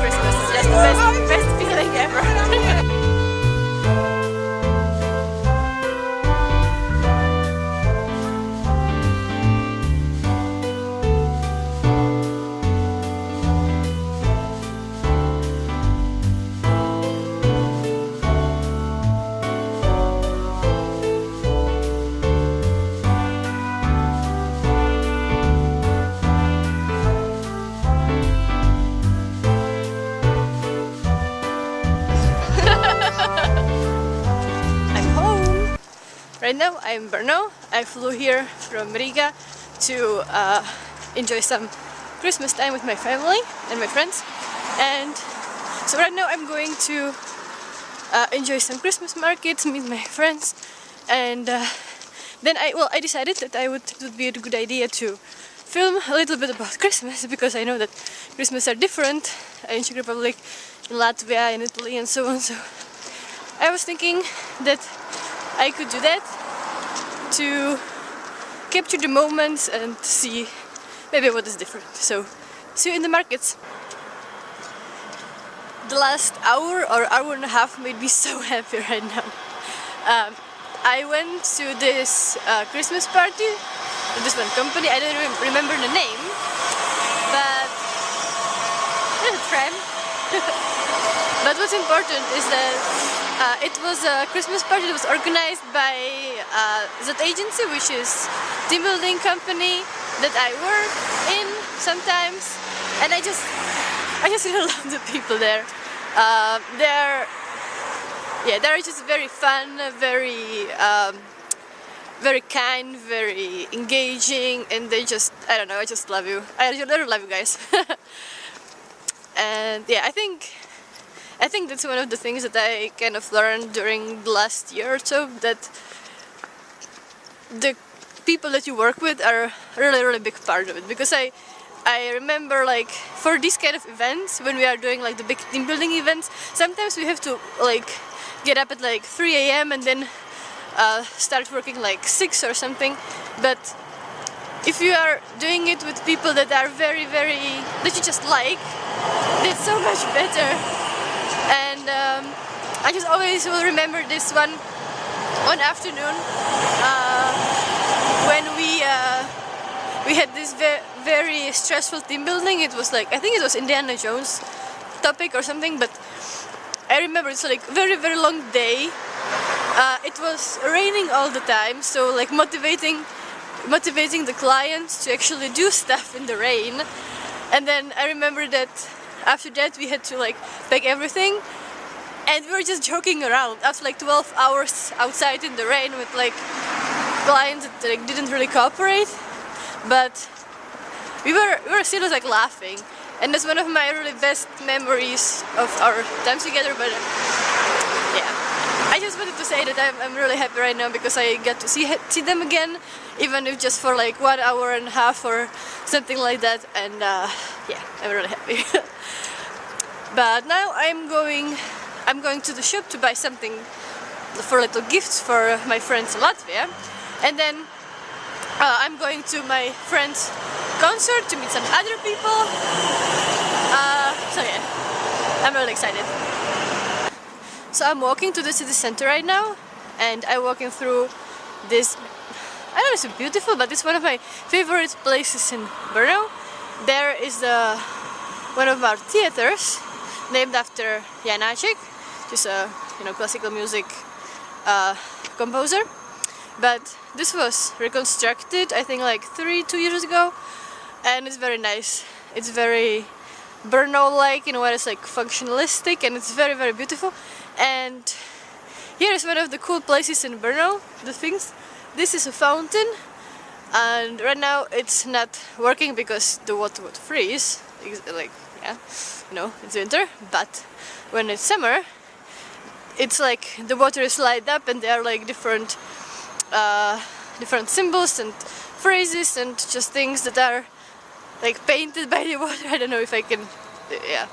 Christmas. It's just the best feeling ever. Right now I'm in Brno. I flew here from Riga to enjoy some Christmas time with my family and my friends, and so right now I'm going to enjoy some Christmas markets, meet my friends, and then I decided that it would be a good idea to film a little bit about Christmas, because I know that Christmas are different in Czech Republic, in Latvia, in Italy and so on. So I was thinking that I could do that to capture the moments and see maybe what is different. So see you in the markets. The last hour or hour and a half made me so happy right now. I went to this Christmas party with this one company. I don't remember the name, but there's a tram. But what's important is that it was a Christmas party that was organized by that agency, which is team building company that I work in sometimes, and I just really love the people there. They're just very fun, very kind, very engaging, and they just, I don't know, I just love you. I really love you guys. And yeah, I think that's one of the things that I kind of learned during the last year or so, that the people that you work with are really big part of it. Because I remember, like, for these kind of events, when we are doing like the big team building events, sometimes we have to like get up at like 3 AM and then start working like 6 or something. But if you are doing it with people that are very that you just like, it's so much better. And I just always will remember this one afternoon when we had this very stressful team building. It was like, I think it was Indiana Jones topic or something, but I remember it's like very long day. It was raining all the time, so like motivating the clients to actually do stuff in the rain. And then I remember that after that we had to like pack everything, and we were just joking around after like 12 hours outside in the rain with like clients that like didn't really cooperate, but we were still like laughing, and that's one of my really best memories of our time together. But yeah, I just wanted to say that I'm really happy right now because I get to see them again, even if just for like 1 hour and a half or something like that. And yeah, I'm really happy. But now I'm going to the shop to buy something for little gifts for my friends in Latvia, and then I'm going to my friend's concert to meet some other people. So yeah, I'm really excited. So I'm walking to the city center right now, and I'm walking through this, I don't know if it's beautiful, but it's one of my favorite places in Brno. There is one of our theaters named after Czech, just a classical music composer. But this was reconstructed, I think, like 2 years ago, and it's very nice. It's very Brno-like, where it's like functionalistic, and it's very beautiful. And here is one of the cool places in Brno. This is a fountain, and right now it's not working because the water would freeze. Like, yeah, it's winter. But when it's summer, it's like the water is light up, and there are like different symbols and phrases and just things that are like painted by the water. I don't know if I can, yeah.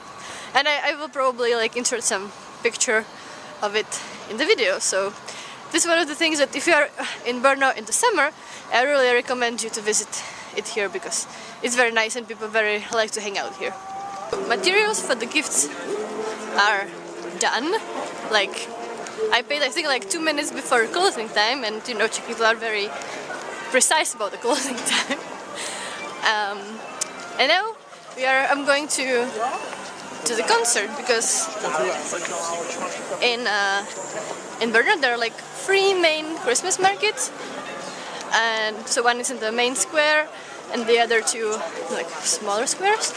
And I will probably like insert some picture of it in the video. So this is one of the things that if you are in Brno in the summer, I really recommend you to visit it here because it's very nice and people very like to hang out here. Materials for the gifts are done. Like, I paid, I think, like 2 minutes before closing time, and you know, Czech people are very precise about the closing time. And now I'm going to the concert, because in Brno there are like 3 main Christmas markets, and so one is in the main square and the other 2 like smaller squares.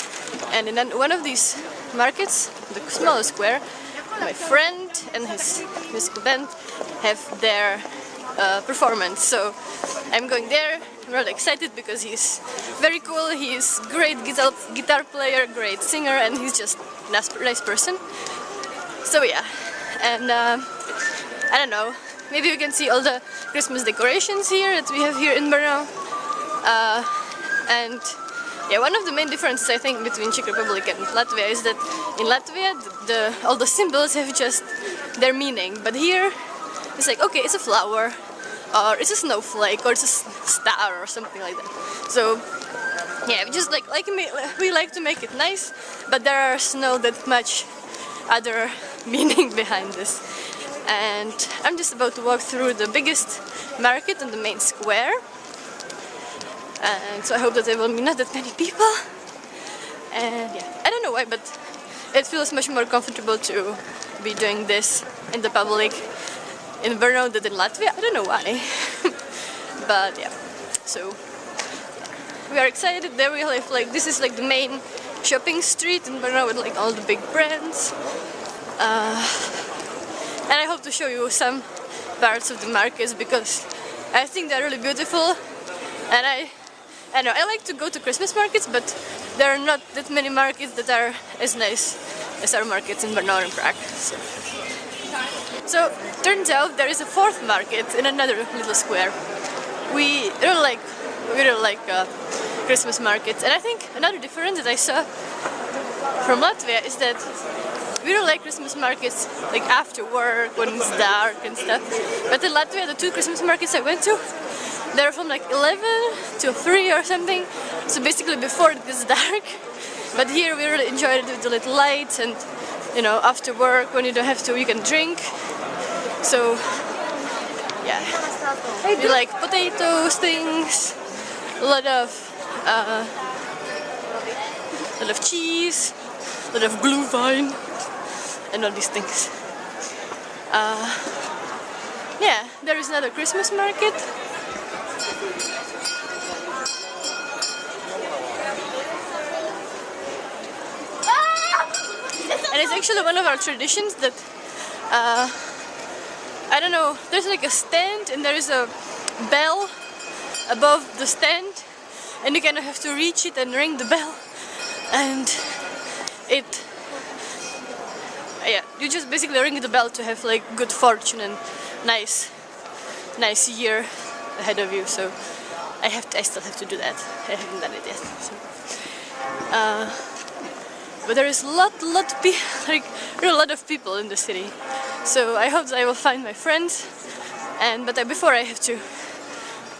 And in one of these markets, the smaller square, my friend and his musical band have their performance. So I'm going there. I'm really excited because he's very cool. He's great guitar player, great singer, and he's just a nice person. So yeah, and I don't know. Maybe you can see all the Christmas decorations here that we have here in Brno. And yeah, one of the main differences I think between Czech Republic and Latvia is that in Latvia all the symbols have just their meaning, but here it's like, okay, it's a flower, or it's a snowflake, or it's a star, or something like that. So yeah, we like to make it nice, but there's no that much other meaning behind this. And I'm just about to walk through the biggest market in the main square. And so I hope that there will be not that many people. And yeah, I don't know why, but it feels much more comfortable to be doing this in the public in Brno than in Latvia. I don't know why. But yeah, so yeah. We are excited. There we have like, this is like the main shopping street in Brno with like all the big brands. And I hope to show you some parts of the markets because I think they're really beautiful. And I know I like to go to Christmas markets, but there are not that many markets that are as nice as our markets in Brno and Prague. So turns out there is a 4th market in another little square. We really like Christmas markets, and I think another difference that I saw from Latvia is that we don't like Christmas markets like after work when it's dark and stuff. But in Latvia, the 2 Christmas markets I went to, they're from like 11 to 3 or something, so basically before it gets dark. But here we really enjoyed it with the little lights, and you know, after work when you don't have to, you can drink. So yeah, we like potatoes, things, a lot of cheese, a lot of glühwein, and all these things. Yeah, there is another Christmas market. And it's actually one of our traditions that, I don't know, there's like a stand and there is a bell above the stand, and you kind of have to reach it and ring the bell, and yeah, you just basically ring the bell to have like good fortune and nice year ahead of you. So I still have to do that. I haven't done it yet. So. But there is a lot of people in the city. So I hope that I will find my friends. But before I have to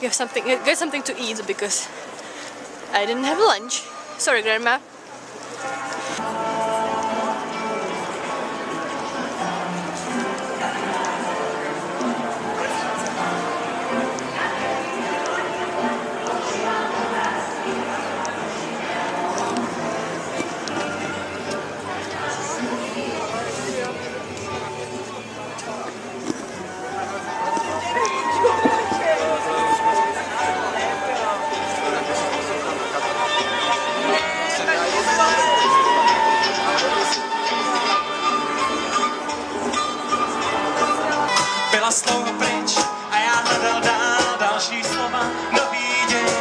get something to eat because I didn't have lunch. Sorry, Grandma. Byla slouho pryč a já hledal dál další slova, nový děj,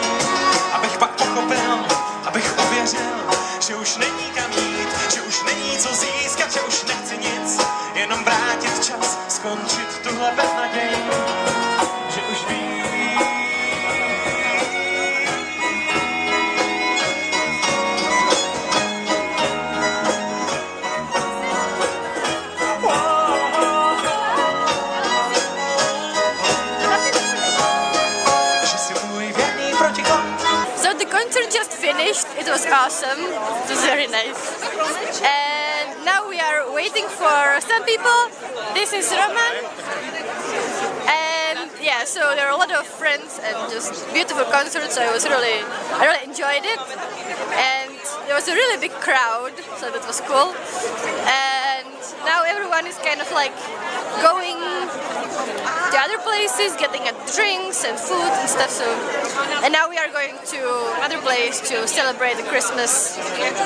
abych pak pochopil, abych ověřil, že už není kam jít, že už není co získat, že už nechci nic, jenom vrátit čas, skončit tuhle beznaděj, že už vím. concert just finished. It was awesome. It was very nice. And now we are waiting for some people. This is Roman. And yeah, so there are a lot of friends and just beautiful concerts. So I really enjoyed it. And there was a really big crowd, so that was cool. And now everyone is kind of like going to other places, getting drinks and food and stuff. So, and now we are going to another place to celebrate the Christmas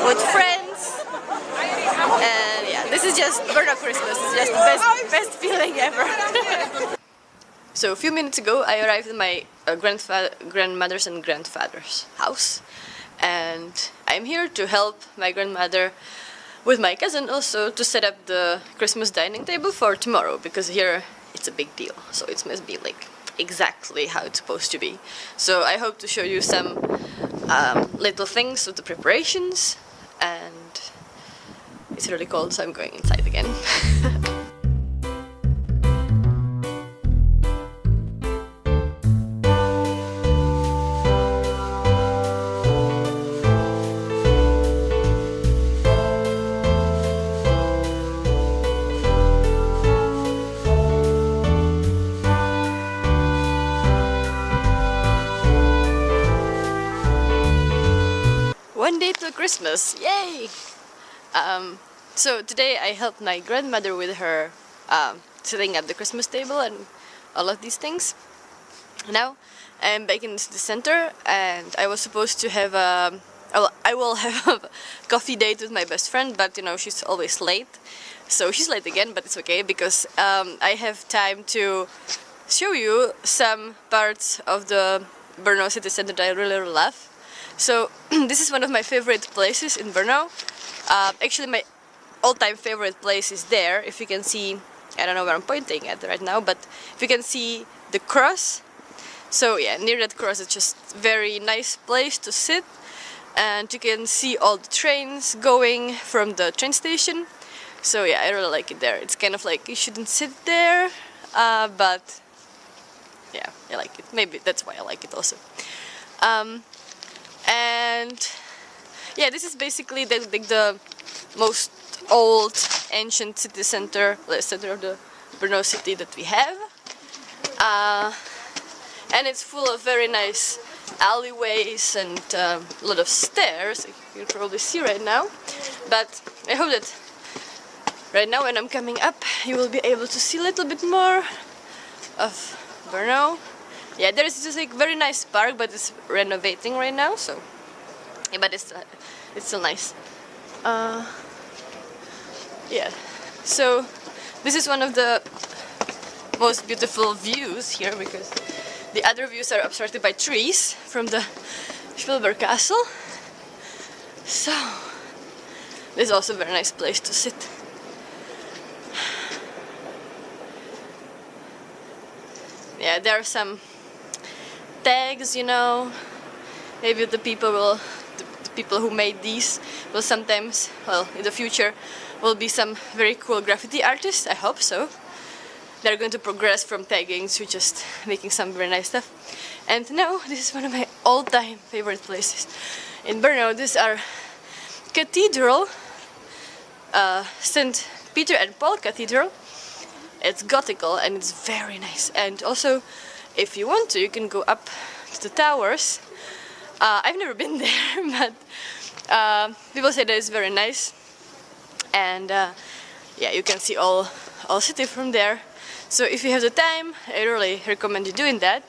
with friends. And yeah, this is just Brno Christmas. It's just the best feeling ever. So a few minutes ago, I arrived at my grandmother's and grandfather's house, and I'm here to help my grandmother with my cousin also to set up the Christmas dining table for tomorrow, because here it's a big deal, so it must be like exactly how it's supposed to be. So I hope to show you some little things of the preparations, and it's really cold, so I'm going inside again. One day till Christmas, yay! So today I helped my grandmother with her setting up the Christmas table and all of these things. Now I'm back in the center, and I was supposed to have I will have a coffee date with my best friend, but you know, she's always late. So she's late again, but it's okay, because I have time to show you some parts of the Brno city center that I really love. So this is one of my favorite places in Brno. Actually, my all-time favorite place is there. If you can see, I don't know where I'm pointing at right now, but if you can see the cross. So yeah, near that cross, it's just very nice place to sit, and you can see all the trains going from the train station. So yeah, I really like it there. It's kind of like you shouldn't sit there, but yeah, I like it. Maybe that's why I like it also. And yeah, this is basically the most old, ancient city center, the center of the Brno city that we have. And it's full of very nice alleyways and a lot of stairs, you can probably see right now. But I hope that right now when I'm coming up, you will be able to see a little bit more of Brno. Yeah, there is just like very nice park, but it's renovating right now, so yeah, but it's still nice. Yeah, so this is one of the most beautiful views here, because the other views are obstructed by trees from the Spielberg Castle. So this is also a very nice place to sit. Yeah, there are some tags, you know. Maybe the people who made these will sometimes, well, in the future, will be some very cool graffiti artists. I hope so. They're going to progress from tagging to just making some very nice stuff. And now this is one of my all-time favorite places in Brno. This is our cathedral, St. Peter and Paul Cathedral. It's Gothical and it's very nice. And also, if you want to, you can go up to the towers. I've never been there, but people say that it's very nice. And yeah, you can see all city from there. So if you have the time, I really recommend you doing that.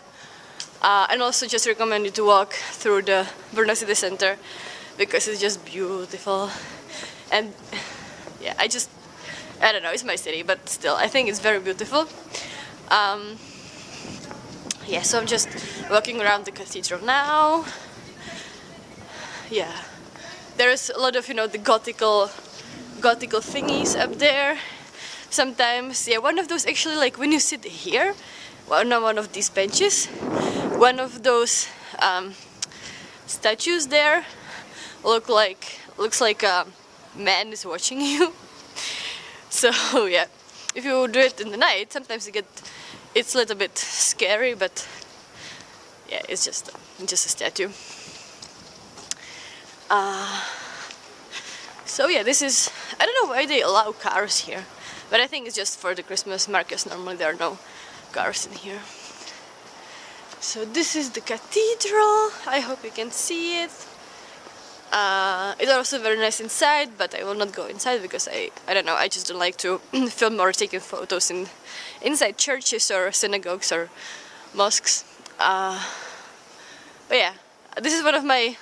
And also just recommend you to walk through the Brno city center, because it's just beautiful. And yeah, I don't know, it's my city, but still, I think it's very beautiful. Yeah, so I'm just walking around the cathedral now. Yeah, there's a lot of, you know, the Gothical thingies up there. Sometimes, yeah, one of those actually, like when you sit here, on one of these benches, one of those statues there looks like a man is watching you. So yeah, if you do it in the night, sometimes it's a little bit scary, but yeah, it's just a statue. So yeah, this is, I don't know why they allow cars here, but I think it's just for the Christmas markets. Normally there are no cars in here. So this is the cathedral. I hope you can see it. It's also very nice inside, but I will not go inside because I don't know, I just don't like to film or taking photos inside churches or synagogues or mosques. But yeah, this is one of my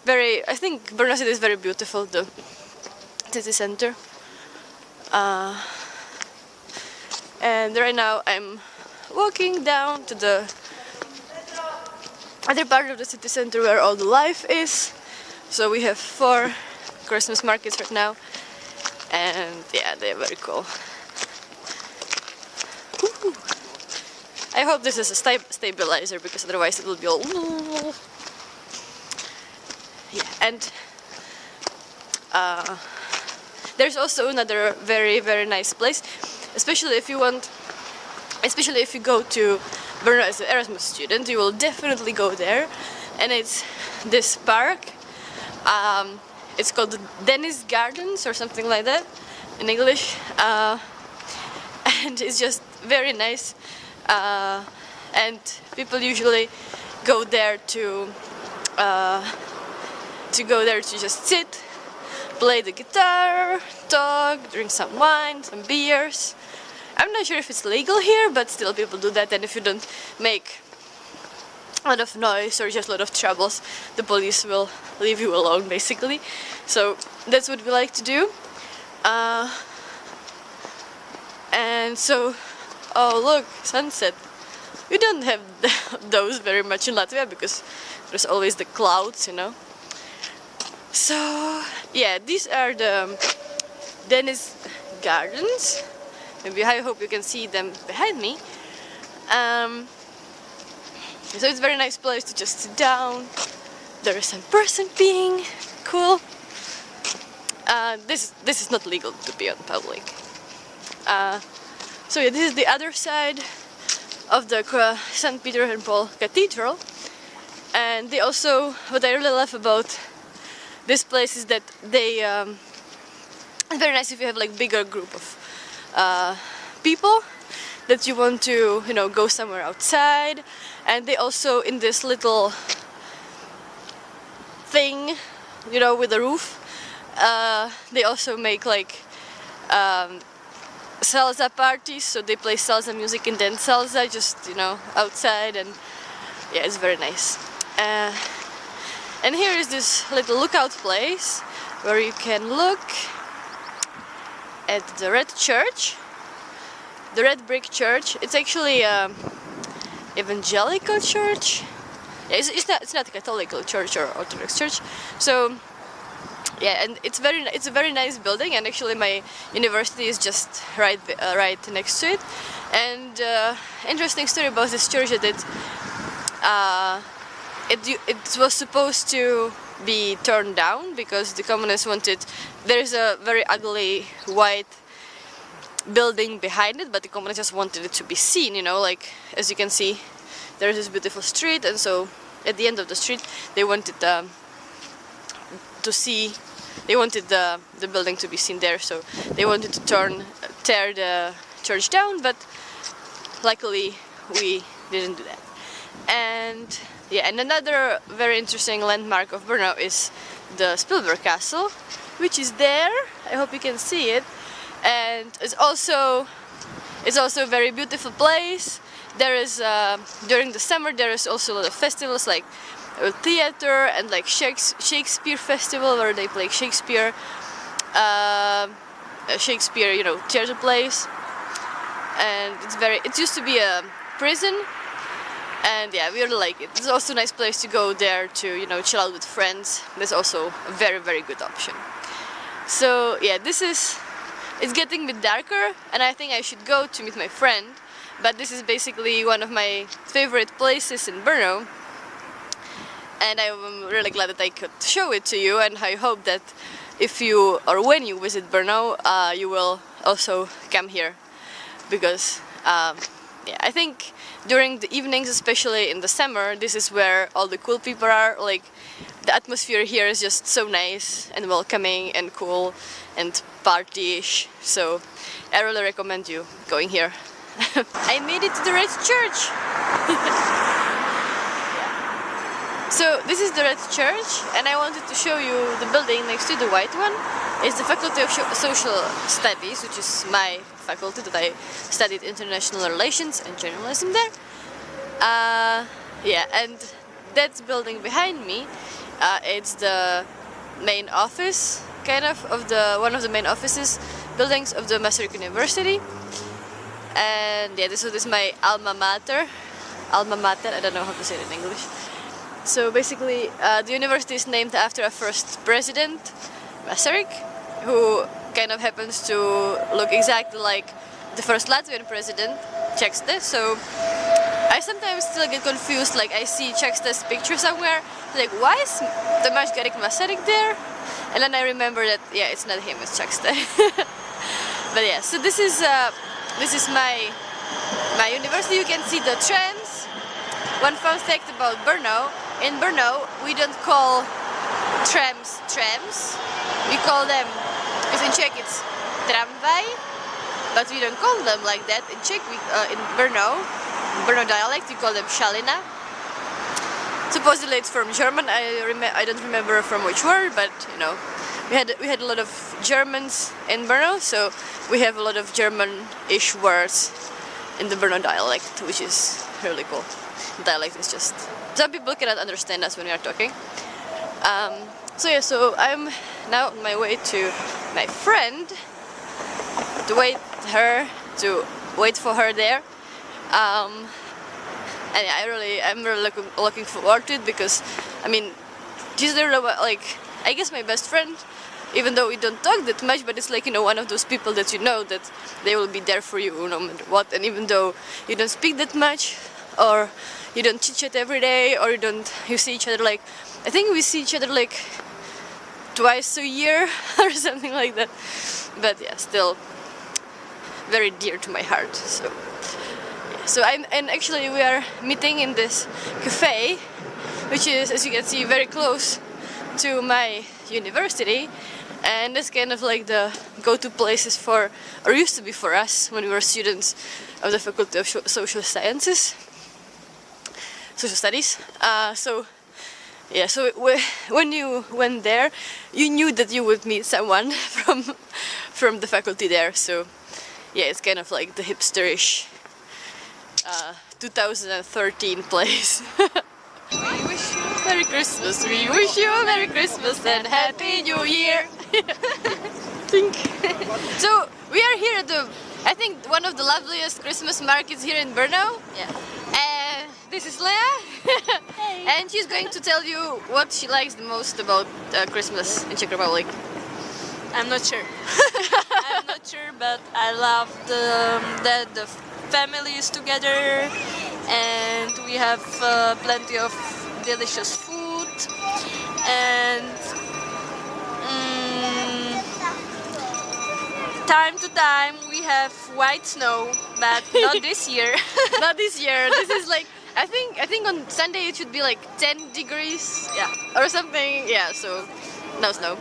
I think Brno City is very beautiful, the city center. And right now I'm walking down to the other part of the city center where all the life is. So we have 4 Christmas markets right now, and yeah, they're very cool. Woo-hoo. I hope this is a stabilizer, because otherwise it will be all. Yeah, and there's also another very nice place, especially if you go to Brno as an Erasmus student, you will definitely go there, and it's this park. It's called the Dennis Gardens or something like that in English, and it's just very nice, and people usually go there to just sit, play the guitar, talk, drink some wine, some beers. I'm not sure if it's legal here, but still people do that, and if you don't make a lot of noise or just a lot of troubles, the police will leave you alone, basically. So that's what we like to do. And so, oh look, sunset. We don't have those very much in Latvia because there's always the clouds, you know. So yeah, these are the Dennis Gardens. Maybe I hope you can see them behind me. So it's a very nice place to just sit down. There is some person peeing. Cool. This is not legal to pee on public. So yeah, this is the other side of the St. Peter and Paul Cathedral. And they also, what I really love about this place is that they, it's very nice if you have like bigger group of people that you want to, you know, go somewhere outside. And they also, in this little thing, you know, with a roof, they also make like salsa parties, so they play salsa music and then salsa just, you know, outside, and yeah, it's very nice. And here is this little lookout place where you can look at the red church, the red brick church. It's actually evangelical church. It's not a Catholic church or Orthodox church. So yeah, and it's a very nice building, and actually my university is just right next to it. And interesting story about this church is that it was supposed to be torn down because the communists wanted. There is a very ugly white building behind it, but the communists just wanted it to be seen, you know, like as you can see there's this beautiful street, and so at the end of the street they wanted the building to be seen there, so they wanted to tear the church down, but luckily we didn't do that. And yeah, and another very interesting landmark of Brno is the Spielberg Castle, which is there. I hope you can see it. And it's also a very beautiful place. There is during the summer there is also a lot of festivals like theater and like Shakespeare festival where they play Shakespeare, you know, theater plays. And it used to be a prison, and yeah, we really like it. It's also a nice place to go there to, you know, chill out with friends. That's also a very good option. So yeah, it's getting a bit darker, and I think I should go to meet my friend, but this is basically one of my favorite places in Brno, and I'm really glad that I could show it to you, and I hope that if you, or when you visit Brno, you will also come here, because yeah, I think during the evenings, especially in the summer, this is where all the cool people are. Like, the atmosphere here is just so nice and welcoming and cool and party-ish. So I really recommend you going here. I made it to the Red Church. So this is the Red Church, and I wanted to show you the building next to the white one. It's the Faculty of Social Studies, which is my faculty that I studied international relations and journalism there. Yeah, and that building behind me, it's the main office, kind of the one of the main offices buildings of the Maastricht University. And yeah, this is my alma mater. Alma mater, I don't know how to say it in English. So basically, the university is named after a first president, Maastricht, who kind of happens to look exactly like the first Latvian president, Czech. So I sometimes still get confused, like I see Czech's picture somewhere, like why is Tomáš Garrigue Masaryk there? And then I remember that, yeah, it's not him, it's Czech. But yeah, so this is my university. You can see the trams. One fun fact about Brno, in Brno we don't call trams trams, we call them, because in Czech it's tramvaj, but we don't call them like that. In Czech, in Brno dialect, we call them šalina. Supposedly it's from German, I don't remember from which word, but you know, we had a lot of Germans in Brno, so we have a lot of German-ish words in the Brno dialect, which is really cool. The dialect is just, some people cannot understand us when we are talking. So yeah, so I'm now on my way to my friend to wait for her there. And yeah, I'm really looking forward to it, because I mean, she's like, I guess my best friend, even though we don't talk that much, but it's like, you know, one of those people that you know that they will be there for you no matter what. And even though you don't speak that much, or you don't chit chat every day, or you see each other like, I think we see each other like twice a year or something like that. But yeah, still very dear to my heart. So actually we are meeting in this cafe, which is, as you can see, very close to my university, and it's kind of like the go-to places for, or used to be for us when we were students of the Faculty of Social Studies. So yeah, so when you went there, you knew that you would meet someone from the faculty there. So yeah, it's kind of like the hipsterish 2013 place. We wish you a Merry Christmas. We wish you a Merry Christmas and Happy New Year. So we are here at I think one of the loveliest Christmas markets here in Brno. Yeah. This is Lea. Hey. And she's going to tell you what she likes the most about Christmas in Czech Republic. I'm not sure. I'm not sure, but I love that the family is together, and we have plenty of delicious food, and time to time we have white snow, but not this year. Not this year. This is like, I think on Sunday it should be like 10 degrees, yeah, or something. Yeah, so no snow.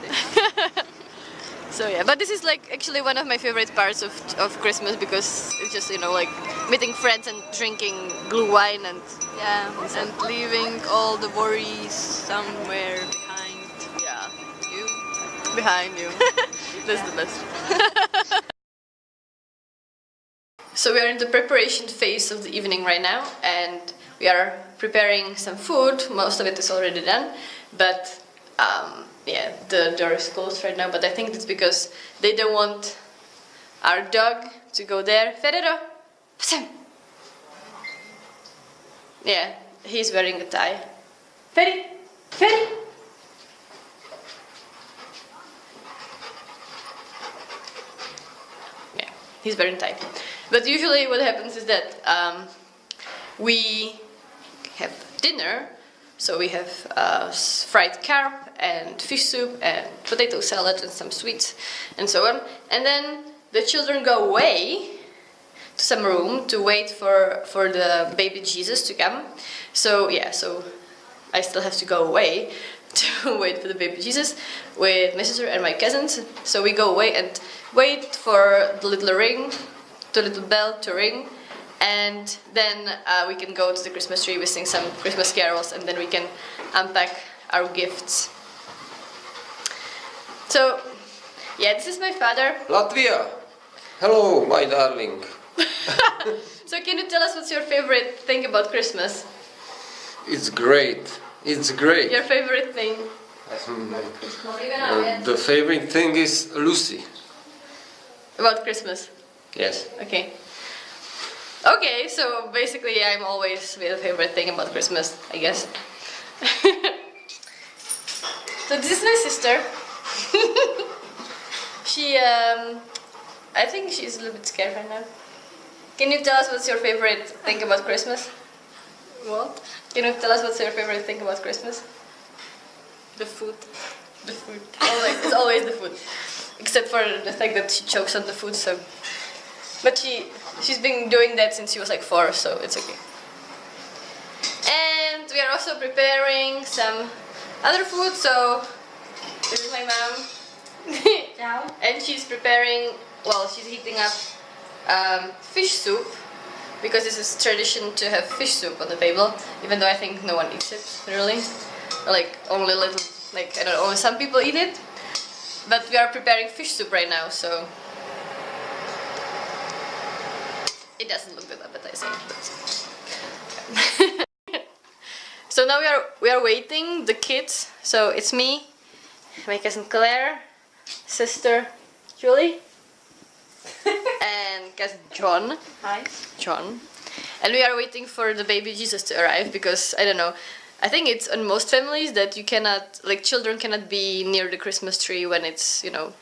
So yeah, but this is like actually one of my favorite parts of Christmas, because it's just, you know, like meeting friends and drinking blue wine and yeah, and leaving all the worries somewhere behind. Yeah, You. behind you. That's the best. So we are in the preparation phase of the evening right now, and we are preparing some food. Most of it is already done, but yeah, the door is closed right now, but I think that's because they don't want our dog to go there. Ferrero! Yeah, he's wearing a tie. Ferry! Ferry! Yeah, he's wearing a tie. But usually what happens is that we have dinner. So we have fried carp and fish soup and potato salad and some sweets and so on. And then the children go away to some room to wait for the baby Jesus to come. So yeah, so I still have to go away to wait for the baby Jesus with my sister and my cousins. So we go away and wait for the little bell to ring, and then we can go to the Christmas tree, we sing some Christmas carols, and then we can unpack our gifts. So yeah, this is my father. Latvia! Hello, my darling. So can you tell us what's your favorite thing about Christmas? It's great. It's great. Your favorite thing? The favorite thing is Lucy. About Christmas? Yes. Okay. Okay, so basically I'm always with a favorite thing about Christmas, I guess. So this is my sister. She, I think she's a little bit scared right now. Can you tell us what's your favorite thing about Christmas? What? Can you tell us what's your favorite thing about Christmas? The food. The food. Always, it's always the food. Except for the fact that she chokes on the food, so... But she's been doing that since she was like 4, so it's okay. And we are also preparing some other food, so... This is my mom. And she's preparing, well, she's heating up fish soup, because this is tradition to have fish soup on the table, even though I think no one eats it, really. Like, only little, like, I don't know, only some people eat it. But we are preparing fish soup right now, so... It doesn't look that appetizing, but... So now we are waiting, the kids, so it's me, my cousin Claire, sister Julie, and cousin John. Hi. John. And we are waiting for the baby Jesus to arrive, because, I don't know, I think it's on most families that you cannot, like, children cannot be near the Christmas tree when it's, you know,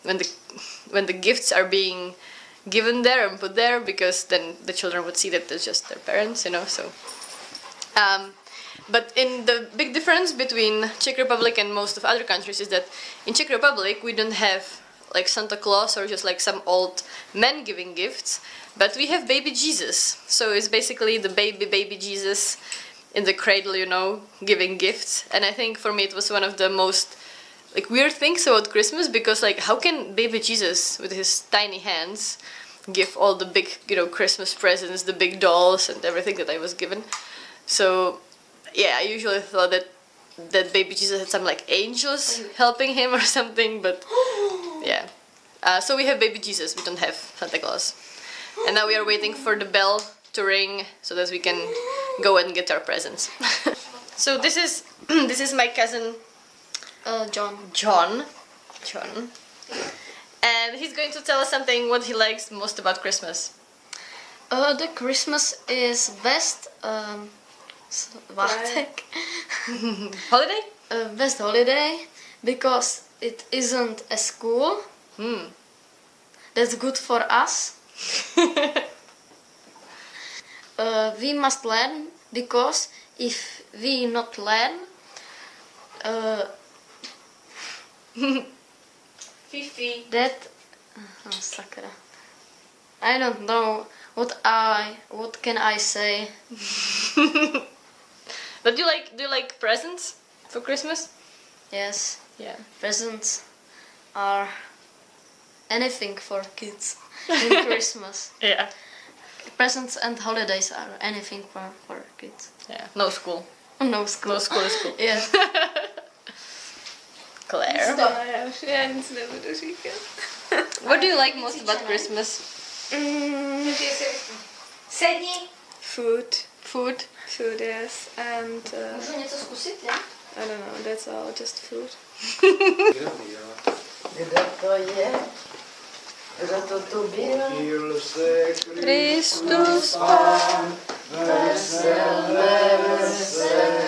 when the gifts are being given there and put there, because then the children would see that it's just their parents, you know, so... But in the big difference between Czech Republic and most of other countries is that in Czech Republic we don't have like Santa Claus or just like some old men giving gifts, but we have baby Jesus. So it's basically the baby Jesus in the cradle, you know, giving gifts. And I think for me it was one of the most like weird things about Christmas, because like how can baby Jesus with his tiny hands give all the big, you know, Christmas presents, the big dolls and everything that I was given. So yeah, I usually thought that baby Jesus had some like angels helping him or something, but yeah. So we have baby Jesus, we don't have Santa Claus. And now we are waiting for the bell to ring so that we can go and get our presents. So this is my cousin John. And he's going to tell us something what he likes most about Christmas. The Christmas is best Holiday? Best holiday, because it isn't a school. That's good for us. We must learn, because if we not learn, Fifi. that sakra. I don't know what can I say. But do you like presents for Christmas? Yes, Yeah. presents are anything for kids in Christmas. Yeah. Presents and holidays are anything for kids. Yeah. No school. No school. No school is school. Yes. Claire. Já nic nebudu říkat. What do you like most about Christmas? Sedni. Food. Food. Food, yes. And Můžu něco zkusit, já? I don't know, that's all, just food. Kde to je? Kdo to tu byl? Kristus. Vesel, vesel.